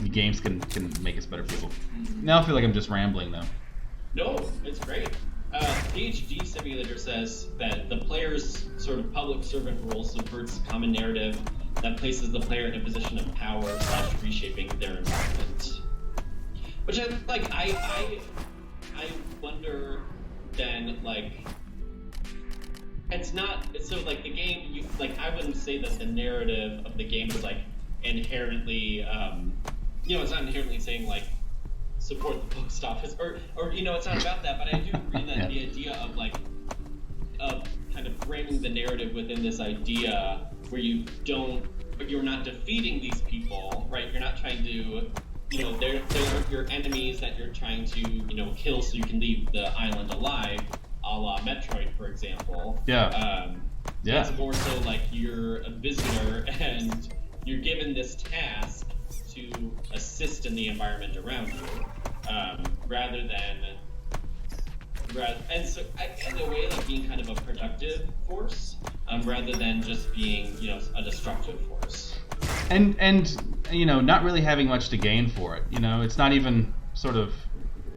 the games can make us better people. Now I feel like I'm just rambling though. No, it's great. PhD Simulator says that the player's sort of public servant role subverts the common narrative that places the player in a position of power / reshaping their environment. Which I like. I wonder then, like, it's not so like the game. You like I wouldn't say that the narrative of the game is like inherently. It's not inherently saying like support the post office or it's not about that. But I do agree that the idea of like kind of framing the narrative within this idea where you're not defeating these people, right? You're not trying to, they're your enemies that you're trying to, kill so you can leave the island alive, a la Metroid, for example. Yeah. It's more so like you're a visitor and you're given this task to assist in the environment around you, rather than. And so, in a way, like being kind of a productive force, rather than just being, a destructive force. And not really having much to gain for it. It's not even sort of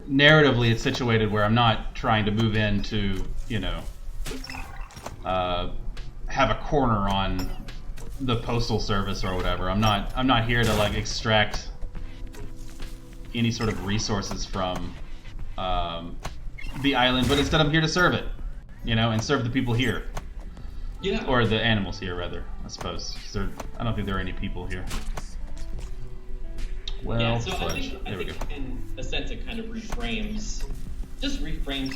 narratively it's situated where I'm not trying to move in to, have a corner on the postal service or whatever. I'm not here to like extract any sort of resources from the island, but instead I'm here to serve it, and serve the people here. Yeah. Or the animals here, rather, I suppose. I don't think there are any people here. Well, yeah, so I think in a sense it kind of reframes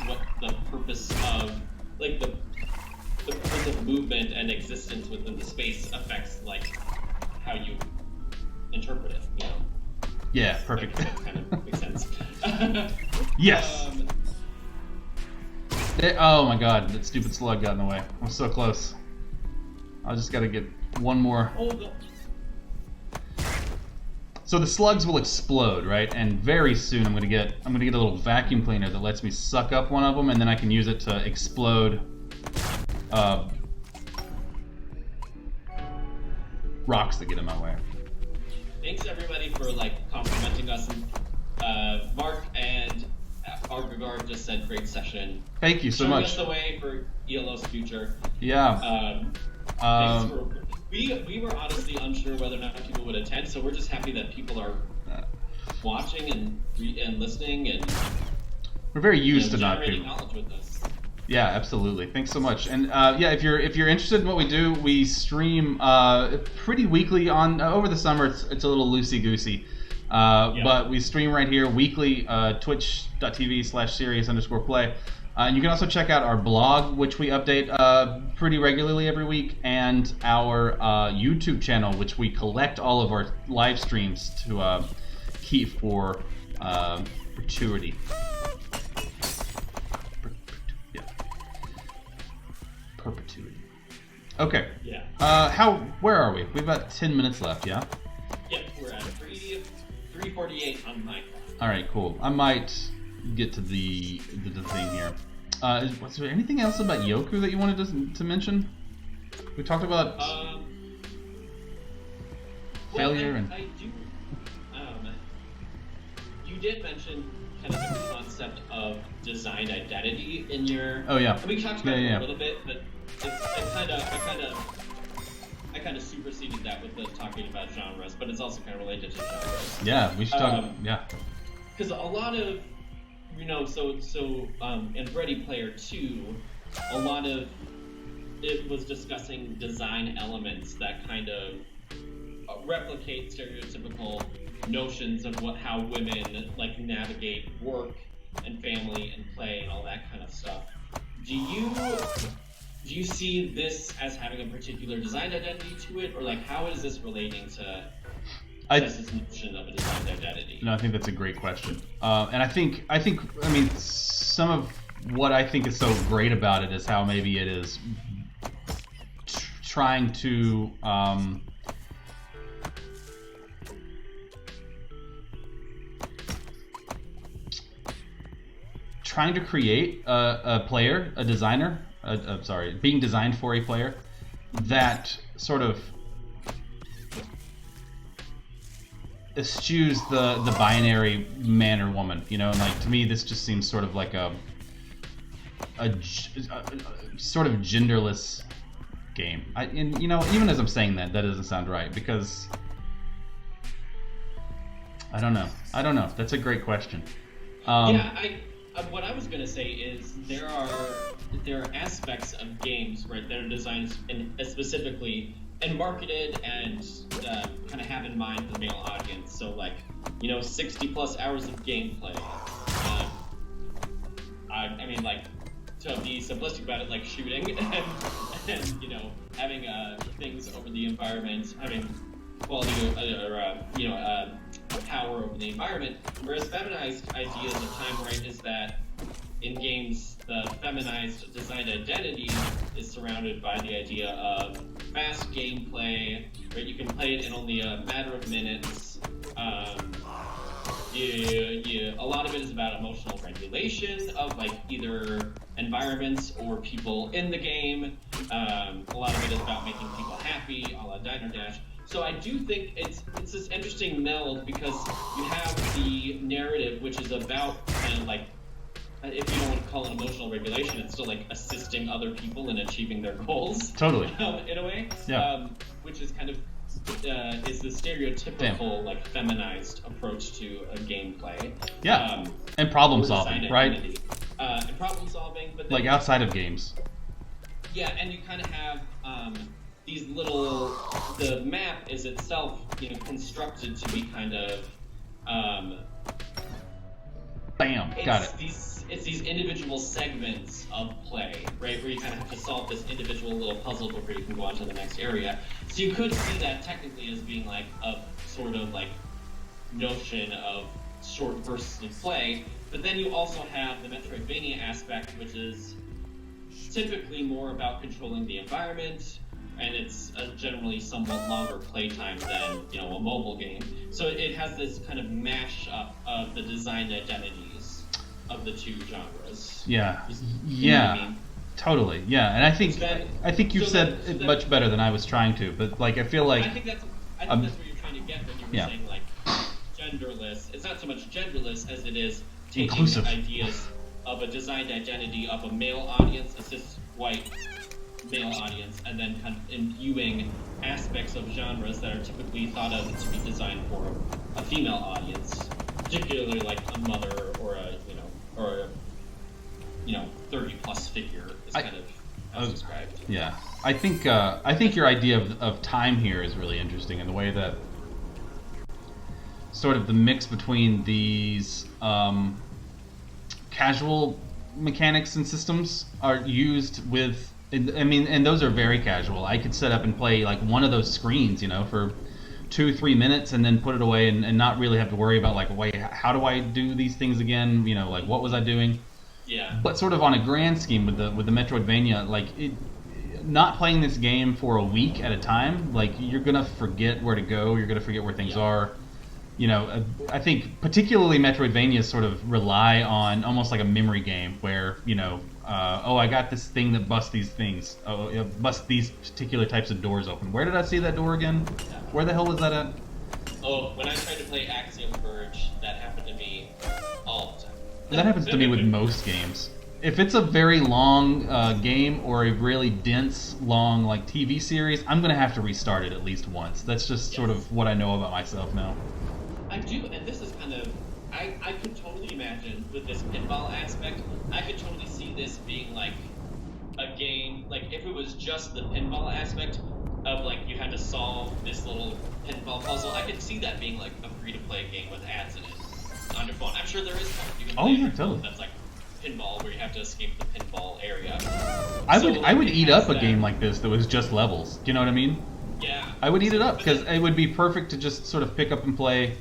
what the purpose of, like, the purpose of movement and existence within the space affects, like, how you interpret it, Yeah, perfect. Like, that kind of makes sense. Yes! Oh my god, that stupid slug got in the way. I'm so close. I just gotta get one more. So the slugs will explode, right? And very soon I'm gonna get a little vacuum cleaner that lets me suck up one of them, and then I can use it to explode rocks that get in my way. Thanks everybody for like complimenting us. Mark and Argagard just said great session. Thank you so much. Showing us the way for ELO's future. Yeah. Thanks for. We were honestly unsure whether or not people would attend, so we're just happy that people are watching and listening and. We're very used to not generating knowledge with us. Yeah, absolutely. Thanks so much. And if you're interested in what we do, we stream pretty weekly on over the summer. It's a little loosey goosey. But we stream right here weekly, twitch.tv/serious_play. And you can also check out our blog, which we update pretty regularly every week, and our YouTube channel, which we collect all of our live streams to keep for perpetuity. Perpetuity. Okay. Yeah. Where are we? We've got 10 minutes left, yeah? Yep, we're at 3:48 on my clock. Alright, cool. I might get to the thing here. Was there anything else about Yoku that you wanted to mention? We talked about failure and... I do. You did mention kind of the concept of design identity in your... Oh, yeah. We talked about it a little bit, but I kind of superseded that with the talking about genres, but it's also kind of related to genres. Yeah, we should talk. Yeah. Because a lot of, in Ready Player 2, a lot of it was discussing design elements that kind of replicate stereotypical notions of how women like navigate work and family and play and all that kind of stuff. Do you see this as having a particular design identity to it, or like how is this relating to this notion of a design identity? No, I think that's a great question, and I mean some of what I think is so great about it is how maybe it is trying to create a player, a designer. Being designed for a player that sort of eschews the binary man or woman, and like to me this just seems sort of like sort of genderless game. And you know, even as I'm saying that doesn't sound right, because I don't know. That's a great question. What I was gonna say is there are aspects of games, right, that are designed specifically and marketed and kind of have in mind the male audience. So like, you know, 60+ hours of gameplay. I mean, like, to be simplistic about it, like shooting and you know, having things over the environment, having quality or power over the environment. Whereas feminized idea at the time, right, is that in games the feminized designed identity is surrounded by the idea of fast gameplay, right? You can play it in only a matter of minutes. A lot of it is about emotional regulation of like either environments or people in the game. A lot of it is about making people happy, a la Diner Dash. So I do think it's this interesting meld, because you have the narrative, which is about kind of like, if you don't want to call it emotional regulation, it's still like assisting other people in achieving their goals. Totally. In a way. Yeah. Which is kind of is the stereotypical like feminized approach to a gameplay. Yeah. And problem solving, right? And problem solving, but then, like outside of games. Yeah, and you kind of have these little. The map is itself, you know, constructed to be kind of. Bam! Got it. It's these individual segments of play, right, where you kind of have to solve this individual little puzzle before you can go on to the next area. So you could see that technically as being like a sort of like notion of short bursts of play, but then you also have the Metroidvania aspect, which is typically more about controlling the environment, and it's a generally somewhat longer playtime than, you know, a mobile game. So it has this kind of mash-up of the designed identities of the two genres. Yeah. You know what I mean? Totally. Yeah, and I think you've said it much better than I was trying to. But like, I feel like I think that's what you're trying to get when you were saying like genderless. It's not so much genderless as it is taking inclusive ideas of a designed identity of a male audience, a cis white male audience, and then kind of imbuing aspects of genres that are typically thought of to be designed for a female audience, particularly like a mother or a 30+ figure is kind of as described. Yeah, I think your idea of time here is really interesting, in the way that sort of the mix between these casual mechanics and systems are used with. I mean, and those are very casual. I could set up and play like one of those screens, you know, for 2-3 minutes, and then put it away and not really have to worry about like, wait, how do I do these things again? You know, like, what was I doing? Yeah. But sort of on a grand scheme with the Metroidvania, like, not playing this game for a week at a time, like, you're gonna forget where to go. You're gonna forget where things are. You know, I think particularly Metroidvanias sort of rely on almost like a memory game, where, you know, I got this thing that busts these things. Oh, it busts these particular types of doors open. Where did I see that door again? Where the hell was that at? Oh, when I tried to play Axiom Verge, that happened to me all the time. That happens to me with most games. If it's a very long game or a really dense, long like TV series, I'm gonna have to restart it at least once. That's just sort of what I know about myself now. I do, and this is kind of, I could totally imagine with this pinball aspect, I could totally see this being like a game, like if it was just the pinball aspect of like you had to solve this little pinball puzzle, I could see that being like a free-to-play game with ads in it on your phone. I'm sure there is one. You can play totally. That's like pinball, where you have to escape the pinball area. I would eat up a game like this that was just levels. Do you know what I mean? Yeah. I would eat it up, because it would be perfect to just sort of pick up and play.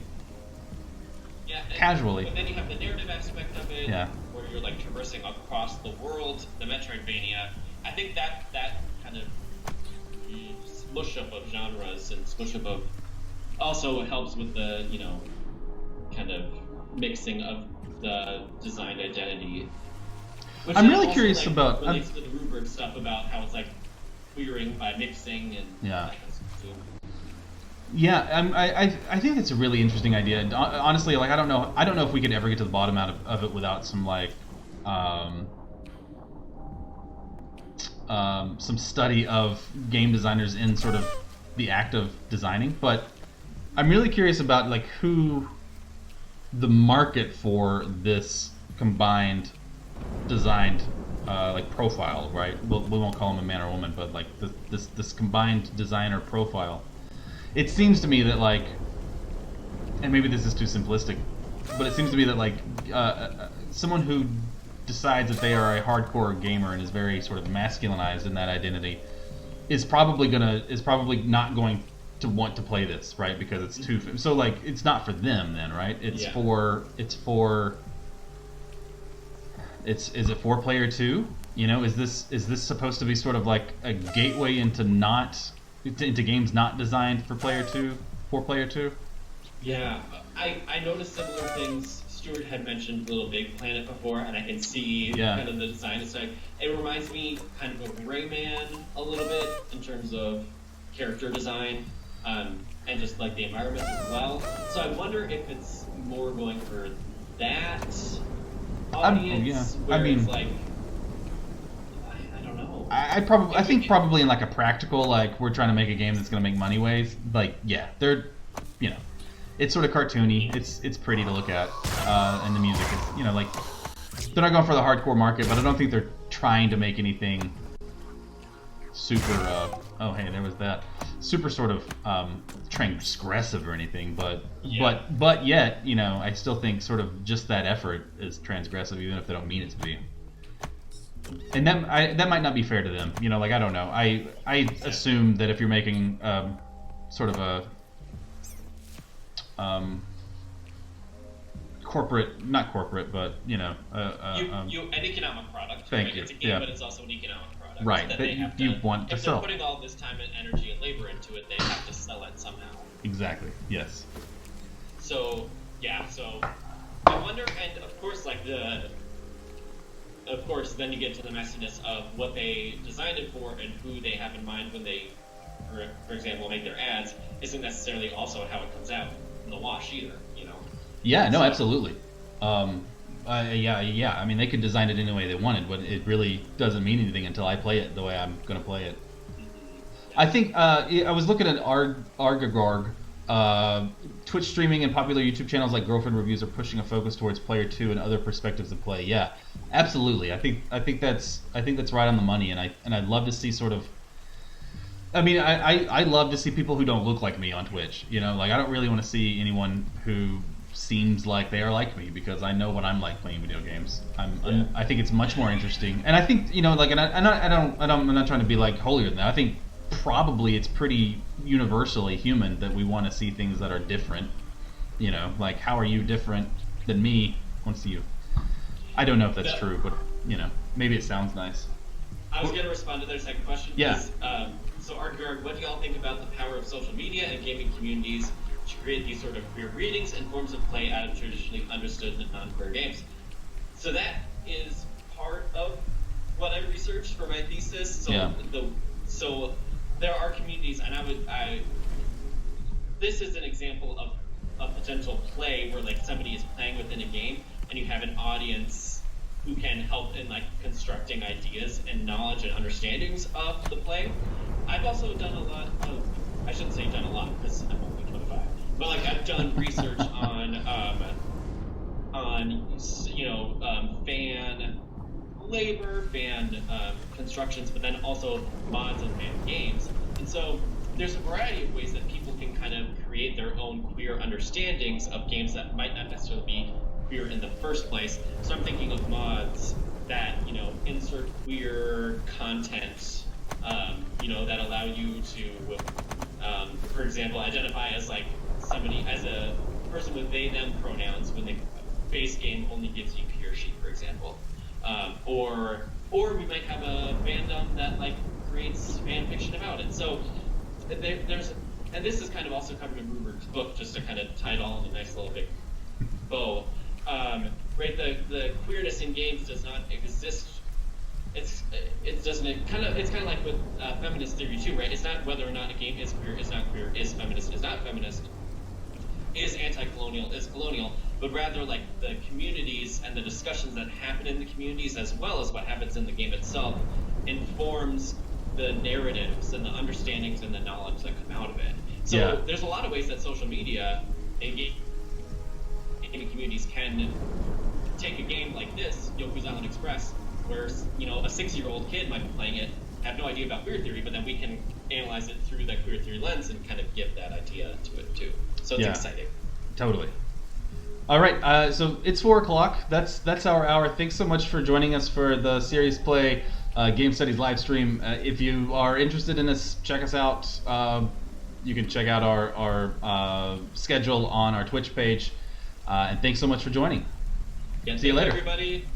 Yeah, casually. But then you have the narrative aspect of it, where you're like traversing across the world, the Metroidvania. I think that kind of smush up of genres and smush up of also helps with the, you know, kind of mixing of the designed identity. Which I'm really also, curious like, about relates to the rubric stuff about how it's like queering by mixing and yeah. that kind of stuff too. Yeah, I think that's a really interesting idea. Honestly, like I don't know if we could ever get to the bottom of it without some like some study of game designers in sort of the act of designing, but I'm really curious about like who the market for this combined designed like profile, right? We won't call him a man or woman, but like this combined designer profile. It seems to me that like, and maybe this is too simplistic, but it seems to me that like someone who decides that they are a hardcore gamer and is very sort of masculinized in that identity is probably not going to want to play this, right? Because it's too so like it's not for them then, right? Is it for player 2? You know, is this supposed to be sort of like a gateway into games not designed for player 2? Yeah, I noticed similar things. Stuart had mentioned Little Big Planet before, and I can see kind of the design aspect. It reminds me kind of Rayman a little bit in terms of character design, and just like the environment as well. So I wonder if it's more going for that audience, it's like, I don't know. I think probably in like a practical, like we're trying to make a game that's going to make money ways. Like they're, you know, it's sort of cartoony. It's pretty to look at, and the music is, you know, like they're not going for the hardcore market, but I don't think they're trying to make anything super. Oh hey, there was that super sort of transgressive or anything, but yet, you know, I still think sort of just that effort is transgressive, even if they don't mean it to be. And that might not be fair to them, you know. Like I don't know. I assume that if you're making sort of a not corporate, but you know, an economic product. Thank right? you. It's a game, but it's also an economic product. Right. That you want to sell. If they're putting all this time and energy and labor into it, they have to sell it somehow. Exactly. Yes. So I wonder, and of course, then you get to the messiness of what they designed it for and who they have in mind when they, for example, make their ads. Isn't necessarily also how it comes out in the wash either, you know. Yeah. No. Absolutely. Yeah. I mean, they could design it any way they wanted, but it really doesn't mean anything until I play it the way I'm going to play it. I think I was looking at Argagorg. Twitch streaming and popular YouTube channels like Girlfriend Reviews are pushing a focus towards player 2 and other perspectives of play. Yeah, absolutely. I think that's right on the money, and I'd love to see sort of. I mean, I love to see people who don't look like me on Twitch. You know, like I don't really want to see anyone who seems like they are like me, because I know what I'm like playing video games. I think it's much more interesting, and I think, you know, like, and I'm not trying to be like holier than that. I think probably it's pretty universally human that we want to see things that are different. You know, like, how are you different than me? I want to see you. I don't know if that's true, but you know, maybe it sounds nice. I was going to respond to their second question. Yeah. So, Artgard, what do y'all think about the power of social media and gaming communities to create these sort of queer readings and forms of play out of traditionally understood non-queer games? So that is part of what I researched for my thesis. So so there are communities, and this is an example of a potential play where like somebody is playing within a game, and you have an audience who can help in like constructing ideas and knowledge and understandings of the play. I've also done a lot of, I shouldn't say done a lot because I'm only 25, but like I've done research on fan labor, fan constructions, but then also mods and fan games. And so there's a variety of ways that people can kind of create their own queer understandings of games that might not necessarily be queer in the first place. So I'm thinking of mods that, you know, insert queer content, that allow you to, for example, identify as like somebody, as a person with they them pronouns when the base game only gives you he or she, for example. Or we might have a fandom that like creates fan fiction about it. So there's, and this is kind of also covered in Ruberg's book, just to kind of tie it all in a nice little big bow. Right, the queerness in games does not exist. It's kind of like with feminist theory too, right? It's not whether or not a game is queer, is not queer, is feminist, is not feminist, is anti-colonial, is colonial, but rather like the communities and the discussions that happen in the communities, as well as what happens in the game itself, informs the narratives and the understandings and the knowledge that come out of it. So Yeah. there's a lot of ways that social media and gaming communities can take a game like this, Yoku's Island Express, where, you know, a 6-year-old kid might be playing it, have no idea about queer theory, but then we can analyze it through that queer theory lens and kind of give that idea to it too. So it's exciting. Totally. All right, so it's 4 o'clock. That's our hour. Thanks so much for joining us for the Serious Play Game Studies live stream. If you are interested in this, check us out. You can check out our schedule on our Twitch page. And thanks so much for joining. Yeah, see you later, everybody.